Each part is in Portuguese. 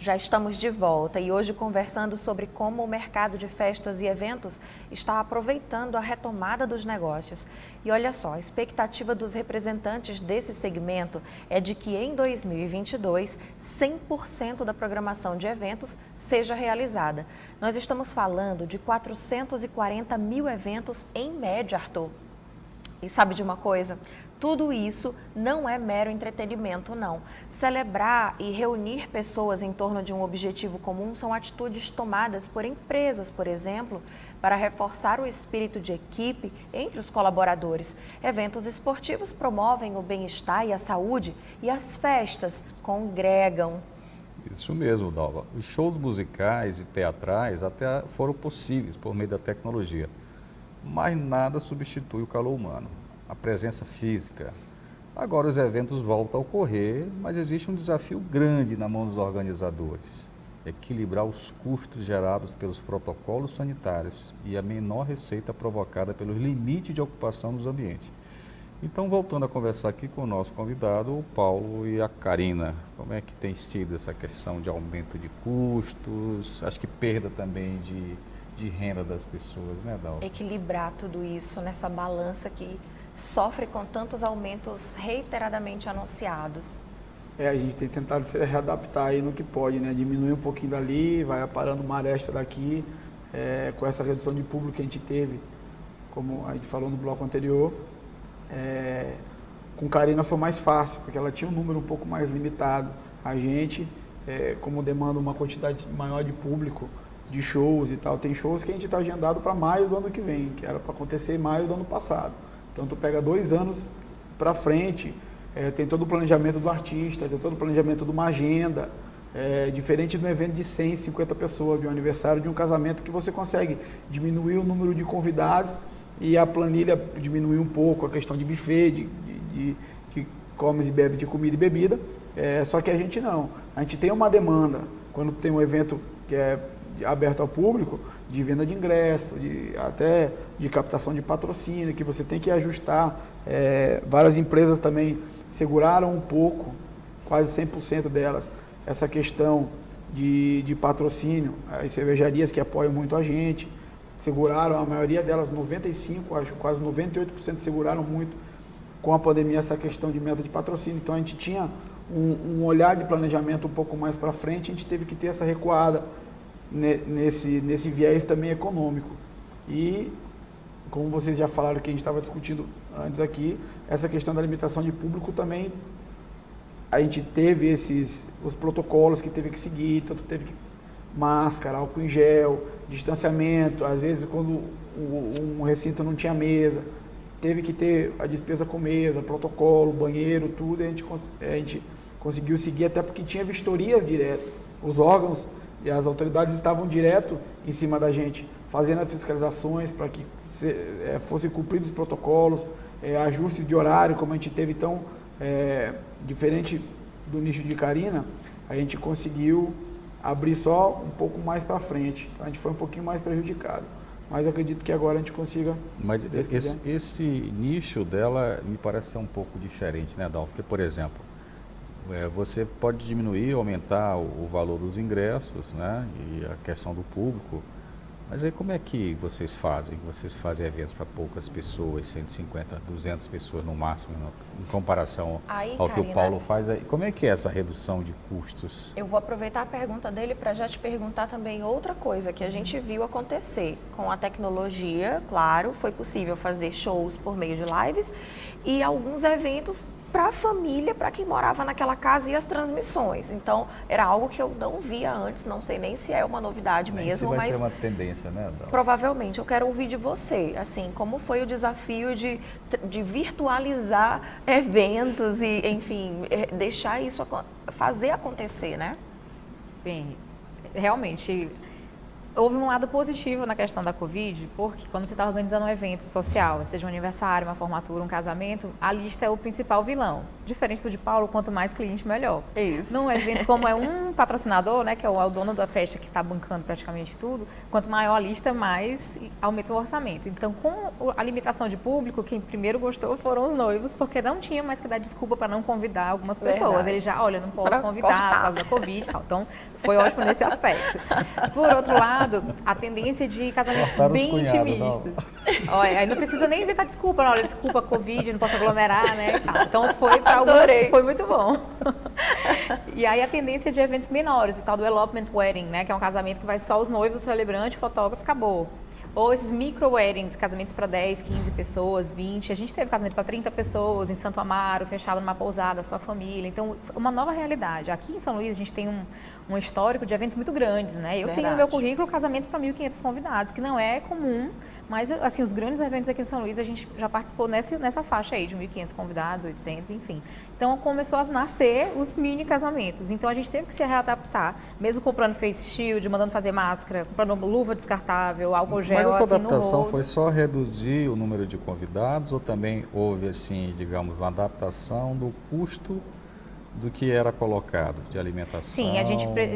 Já estamos de volta e hoje conversando sobre como o mercado de festas e eventos está aproveitando a retomada dos negócios. E olha só, a expectativa dos representantes desse segmento é de que em 2022, 100% da programação de eventos seja realizada. Nós estamos falando de 440 mil eventos em média, Arthur. E sabe de uma coisa? Tudo isso não é mero entretenimento, não. Celebrar e reunir pessoas em torno de um objetivo comum são atitudes tomadas por empresas, por exemplo, para reforçar o espírito de equipe entre os colaboradores. Eventos esportivos promovem o bem-estar e a saúde, e as festas congregam. Isso mesmo, Dalva. Os shows musicais e teatrais até foram possíveis por meio da tecnologia, mas nada substitui o calor humano, a presença física. Agora os eventos voltam a ocorrer, mas existe um desafio grande na mão dos organizadores: equilibrar os custos gerados pelos protocolos sanitários e a menor receita provocada pelos limites de ocupação dos ambientes. Então, voltando a conversar aqui com o nosso convidado, o Paulo e a Karina, como é que tem sido essa questão de aumento de custos, acho que perda também de renda das pessoas, né, Dalva? Equilibrar tudo isso nessa balança que sofre com tantos aumentos reiteradamente anunciados. A gente tem tentado se readaptar aí no que pode, né? Diminuir um pouquinho dali, vai aparando uma aresta daqui, com essa redução de público que a gente teve, como a gente falou no bloco anterior. Com Karina foi mais fácil, porque ela tinha um número um pouco mais limitado. A gente, como demanda uma quantidade maior de público, de shows e tal, tem shows que a gente está agendado para maio do ano que vem, que era para acontecer em maio do ano passado. Então, tu pega 2 anos para frente, tem todo o planejamento do artista, tem todo o planejamento de uma agenda, diferente do evento de 100, 50 pessoas, de um aniversário, de um casamento, que você consegue diminuir o número de convidados e a planilha diminuir um pouco, a questão de buffet, de comes e bebe, de comida e bebida, só que a gente não. A gente tem uma demanda, quando tem um evento que é aberto ao público, de venda de ingresso, até de captação de patrocínio, que você tem que ajustar. Várias empresas também seguraram um pouco, quase 100% delas, essa questão de patrocínio. As cervejarias que apoiam muito a gente, seguraram, a maioria delas, 95%, acho quase 98% seguraram muito com a pandemia essa questão de meta de patrocínio. Então a gente tinha um olhar de planejamento um pouco mais para frente, a gente teve que ter essa recuada nesse viés também econômico. E, como vocês já falaram que a gente estava discutindo antes aqui, essa questão da limitação de público também, a gente teve os protocolos que teve que seguir, tanto teve que máscara, álcool em gel, distanciamento, às vezes quando um recinto não tinha mesa, teve que ter a despesa com mesa, protocolo, banheiro, tudo, a gente conseguiu seguir, até porque tinha vistorias direto. Os órgãos e as autoridades estavam direto em cima da gente, fazendo as fiscalizações para que fossem cumpridos os protocolos, ajustes de horário, como a gente teve. Então, diferente do nicho de Karina, a gente conseguiu abrir só um pouco mais para frente. Então, a gente foi um pouquinho mais prejudicado. Mas acredito que agora a gente consiga... Mas esse nicho dela me parece ser um pouco diferente, né, Dalva? Porque, por exemplo, você pode diminuir, aumentar o valor dos ingressos, né, e a questão do público, mas aí como é que vocês fazem? Vocês fazem eventos para poucas pessoas, 150, 200 pessoas no máximo, em comparação ao Karina, que o Paulo faz. Aí, como é que é essa redução de custos? Eu vou aproveitar a pergunta dele para já te perguntar também outra coisa que a gente viu acontecer. Com a tecnologia, claro, foi possível fazer shows por meio de lives e alguns eventos para a família, para quem morava naquela casa, e as transmissões. Então, era algo que eu não via antes, não sei nem se é uma novidade mesmo, mas... Isso vai ser uma tendência, né, Dalva? Provavelmente. Eu quero ouvir de você, assim, como foi o desafio de virtualizar eventos e, enfim, deixar isso, fazer acontecer, né? Bem, realmente, Houve um lado positivo na questão da Covid, porque quando você está organizando um evento social, seja um aniversário, uma formatura, um casamento, a lista é o principal vilão. Diferente do de Paulo, quanto mais cliente, melhor. Isso. Num evento, como é um patrocinador, né, que é o dono da festa que está bancando praticamente tudo, quanto maior a lista, mais aumenta o orçamento. Então, com a limitação de público, quem primeiro gostou foram os noivos, porque não tinha mais que dar desculpa para não convidar algumas pessoas. Verdade. Eles já, olha, não posso Pra convidar cortar. por causa da Covid e tal. Então, foi ótimo nesse aspecto. Por outro lado, a tendência de casamentos Cortaram os bem cunhados, intimistas. Olha, aí não precisa nem inventar desculpa, não. Olha, desculpa, Covid, não posso aglomerar, né? e tal. Então, foi para alguns, Adorei. foi muito bom. E aí, a tendência de eventos menores, o tal do elopement wedding, né? Que é um casamento que vai só os noivos, o celebrante, o fotógrafo, acabou. Ou esses micro weddings, casamentos para 10, 15 pessoas, 20. A gente teve casamento para 30 pessoas em Santo Amaro, fechado numa pousada, sua família. Então, uma nova realidade. Aqui em São Luís, a gente tem um histórico de eventos muito grandes, né? Eu tenho no meu currículo casamentos para 1.500 convidados, que não é comum, mas, assim, os grandes eventos aqui em São Luís, a gente já participou nessa faixa aí, de 1.500 convidados, 800, enfim. Então, começou a nascer os mini casamentos. Então, a gente teve que se readaptar, mesmo comprando face shield, mandando fazer máscara, comprando luva descartável, álcool gel, Mas essa assim, adaptação no foi só reduzir o número de convidados ou também houve, assim, digamos, uma adaptação do custo do que era colocado de alimentação? Sim,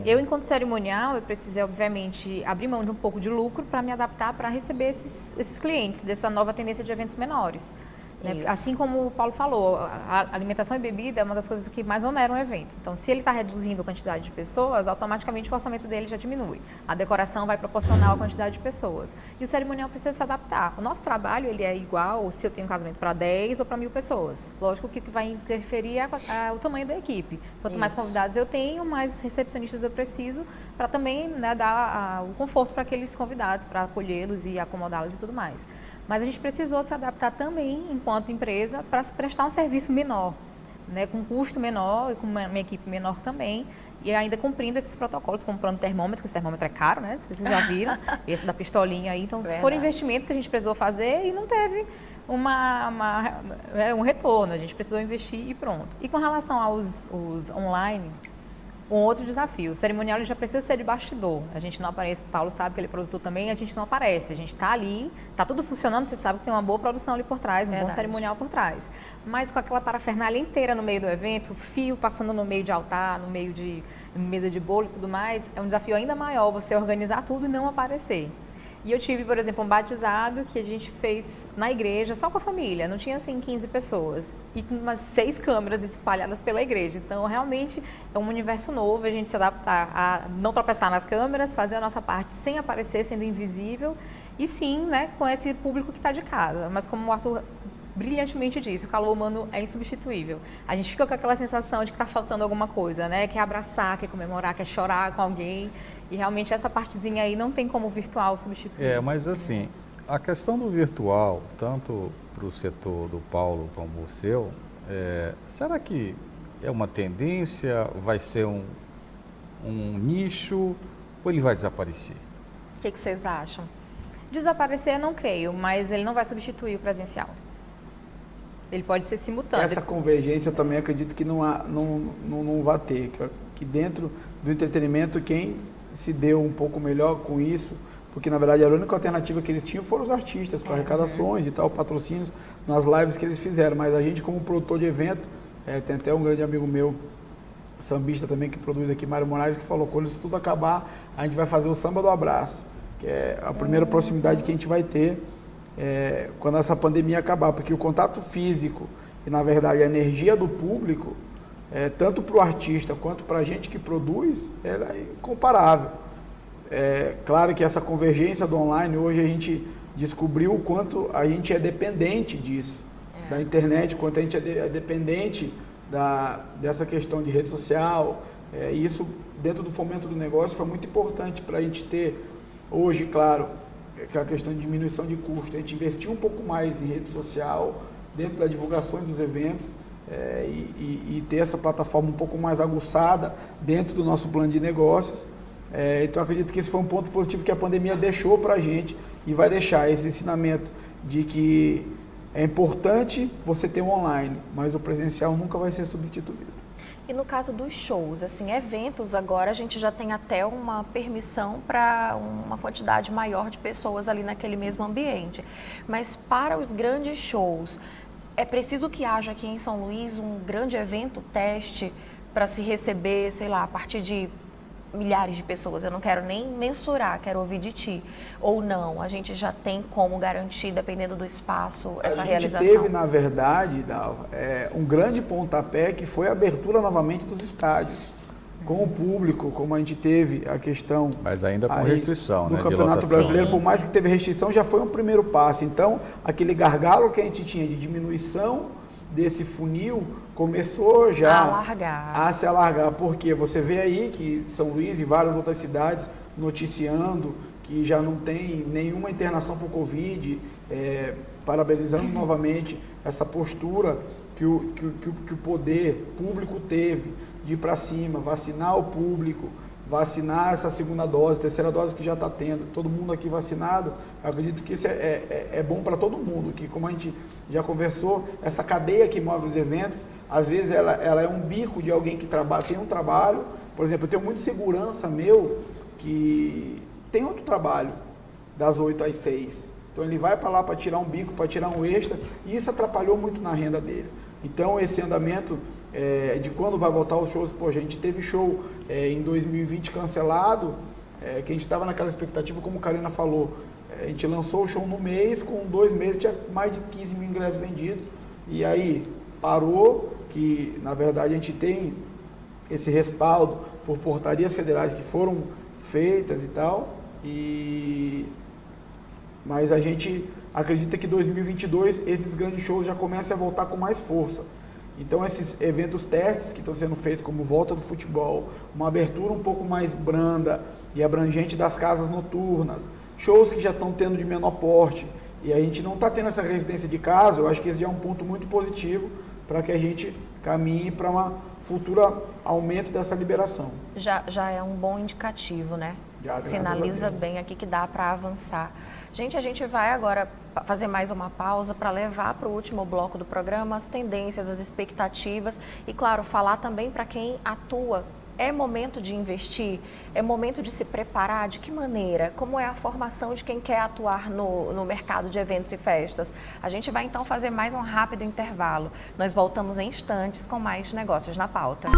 eu enquanto cerimonial, eu precisei, obviamente, abrir mão de um pouco de lucro para me adaptar para receber esses clientes, dessa nova tendência de eventos menores. Né? Assim como o Paulo falou, a alimentação e bebida é uma das coisas que mais oneram o evento. Então, se ele está reduzindo a quantidade de pessoas, automaticamente o orçamento dele já diminui. A decoração vai proporcional à quantidade de pessoas. E o cerimonial precisa se adaptar. O nosso trabalho ele é igual se eu tenho um casamento para 10 ou para 1.000 pessoas. Lógico que o que vai interferir é o tamanho da equipe. Quanto mais convidados eu tenho, mais recepcionistas eu preciso para também, né, dar o conforto para aqueles convidados, para acolhê-los e acomodá-los e tudo mais. Mas a gente precisou se adaptar também, enquanto empresa, para prestar um serviço menor, né, com custo menor e com uma equipe menor também, e ainda cumprindo esses protocolos, comprando termômetro, porque esse termômetro é caro, né? Vocês já viram, esse da pistolinha aí. Então, foram investimentos que a gente precisou fazer e não teve um retorno. A gente precisou investir e pronto. E com relação aos online, um outro desafio, o cerimonial ele já precisa ser de bastidor, a gente não aparece, o Paulo sabe que ele é produtor também, a gente não aparece, a gente está ali, está tudo funcionando, você sabe que tem uma boa produção ali por trás, um bom cerimonial por trás, mas com aquela parafernália inteira no meio do evento, fio passando no meio de altar, no meio de mesa de bolo e tudo mais, é um desafio ainda maior você organizar tudo e não aparecer. E eu tive, por exemplo, um batizado que a gente fez na igreja, só com a família, não tinha assim 15 pessoas, e com umas 6 câmeras espalhadas pela igreja. Então, realmente, é um universo novo, a gente se adaptar a não tropeçar nas câmeras, fazer a nossa parte sem aparecer, sendo invisível, e sim, né, com esse público que está de casa. Mas como o Arthur brilhantemente disse, o calor humano é insubstituível. A gente fica com aquela sensação de que está faltando alguma coisa, né? Quer abraçar, quer comemorar, quer chorar com alguém. E realmente essa partezinha aí não tem como o virtual substituir. Mas assim, a questão do virtual, tanto para o setor do Paulo como o seu, será que é uma tendência, vai ser um nicho ou ele vai desaparecer? O que vocês acham? Desaparecer eu não creio, mas ele não vai substituir o presencial. Ele pode ser simultâneo. Essa convergência eu também acredito que não vai ter. Que dentro do entretenimento, quem se deu um pouco melhor com isso, porque na verdade a única alternativa que eles tinham foram os artistas, com arrecadações e tal, patrocínios nas lives que eles fizeram. Mas a gente, como produtor de evento, tem até um grande amigo meu, sambista também, que produz aqui, Mário Moraes, que falou: quando isso tudo acabar, a gente vai fazer o samba do abraço, que é a primeira proximidade que a gente vai ter quando essa pandemia acabar, porque o contato físico e, na verdade, a energia do público, tanto para o artista quanto para a gente que produz, ela é incomparável. Claro que essa convergência do online, hoje a gente descobriu o quanto a gente é dependente disso, da internet, o quanto a gente é dependente dessa questão de rede social, e isso, dentro do fomento do negócio, foi muito importante para a gente ter, hoje, claro, que é a questão de diminuição de custo, a gente investiu um pouco mais em rede social, dentro da divulgação dos eventos, e ter essa plataforma um pouco mais aguçada dentro do nosso plano de negócios. Então, acredito que esse foi um ponto positivo que a pandemia deixou para a gente e vai deixar esse ensinamento de que É importante você ter o online, mas o presencial nunca vai ser substituído. E no caso dos shows, assim, eventos, agora a gente já tem até uma permissão para uma quantidade maior de pessoas ali naquele mesmo ambiente. Mas para os grandes shows, é preciso que haja aqui em São Luís um grande evento teste para se receber, sei lá, a partir de milhares de pessoas. Eu não quero nem mensurar, quero ouvir de ti. Ou não, a gente já tem como garantir, dependendo do espaço, essa realização? A gente teve, na verdade, Dalva, um grande pontapé que foi a abertura novamente dos estádios. Com o público, como a gente teve a questão... Mas ainda com restrição, do né, Campeonato de Brasileiro, por mais que teve restrição, já foi um primeiro passo. Então, aquele gargalo que a gente tinha de diminuição desse funil começou já a se alargar, porque você vê aí que São Luís e várias outras cidades noticiando que já não tem nenhuma internação por Covid, parabenizando novamente essa postura que o poder público teve de ir para cima, vacinar o público, vacinar essa segunda dose, terceira dose que já está tendo, todo mundo aqui vacinado. Eu acredito que isso é bom para todo mundo, que como a gente já conversou, essa cadeia que move os eventos, às vezes ela é um bico de alguém que tem um trabalho. Por exemplo, eu tenho muita segurança meu que tem outro trabalho das 8 às 6. Então ele vai para lá para tirar um bico, para tirar um extra, e isso atrapalhou muito na renda dele. Então esse andamento de quando vai voltar os shows, a gente teve show em 2020 cancelado, que a gente estava naquela expectativa, como a Karina falou, a gente lançou o show no mês, com 2 meses tinha mais de 15 mil ingressos vendidos, e aí parou, que na verdade a gente tem esse respaldo por portarias federais que foram feitas e tal, mas a gente acredita que 2022 esses grandes shows já comecem a voltar com mais força. Então esses eventos testes que estão sendo feitos, como volta do futebol, uma abertura um pouco mais branda e abrangente das casas noturnas, shows que já estão tendo de menor porte, e a gente não está tendo essa residência de casa, eu acho que esse já é um ponto muito positivo para que a gente caminhe para uma futura aumento dessa liberação. Já é um bom indicativo, né? Sinaliza bem aqui que dá para avançar. Gente, a gente vai agora fazer mais uma pausa para levar para o último bloco do programa as tendências, as expectativas e, claro, falar também para quem atua. É momento de investir? É momento de se preparar? De que maneira? Como é a formação de quem quer atuar no mercado de eventos e festas? A gente vai então fazer mais um rápido intervalo. Nós voltamos em instantes com mais negócios na pauta.